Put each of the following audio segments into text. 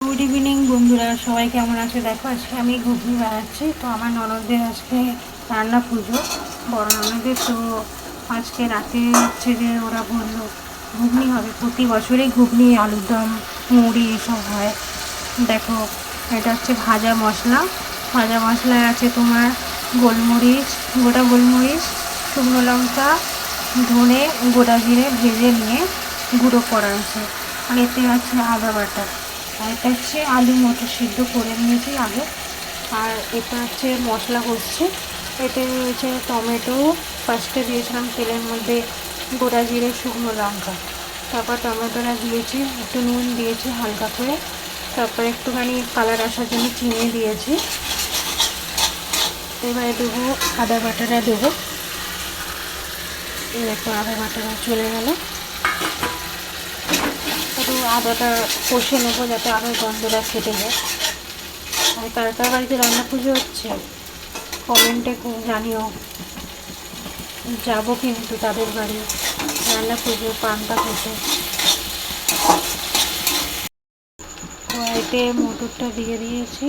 Good evening বন্ধুরা, সবাই কেমন আছে? দেখো, আজকে আমি ঘুগনি বানাচ্ছি। তো আমার ননদদের আজকে রান্না পুজো, বড় ননদের। তো আজকে রাতে হচ্ছে যে ওরা বললো ঘুগনি হবে। প্রতি বছরই ঘুগনি, আলুর দম, মুড়ি এসব হয়। দেখো, এটা হচ্ছে ভাজা মশলা। ভাজা মশলায় আছে তোমার গোলমরিচ, গোটা গোলমরিচ, শুকনো লঙ্কা, ধনে, গোটা জিরে ভেজে নিয়ে গুঁড়ো করা আছে। আর এতে আছে আদা বাটা। আর এটা হচ্ছে আলু মটর সিদ্ধ করে নিয়েছি আগে। আর এটা হচ্ছে মশলা কষছি। এতে রয়েছে টমেটো, ফার্স্টে দিয়েছিলাম তেলের মধ্যে গোটা জিরে, শুকনো লঙ্কা। তারপর টমেটোটা দিয়েছি, একটু নুন দিয়েছি হালকা করে। তারপর একটুখানি কালার আসার জন্য চিনি দিয়েছি। এবারে দেবো আদা বাটাটা দেবো। দেখো, আদা বাটাটা চলে গেল। একটু আদাটা কষে নেবো যাতে আদার গন্ধটা কেটে যায়। আর কার কার বাড়িতে রান্না পুজো হচ্ছে কমেন্টে জানিও, যাবো কিন্তু তাদের বাড়ি রান্না পুজো পান্তা খেতে। কড়াইতে মটরটা দিয়ে দিয়েছি,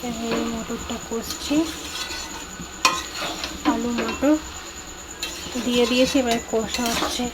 এবারে মটরটা কষছি। আলু মটর দিয়ে দিয়েছি, এবার কষা হচ্ছে।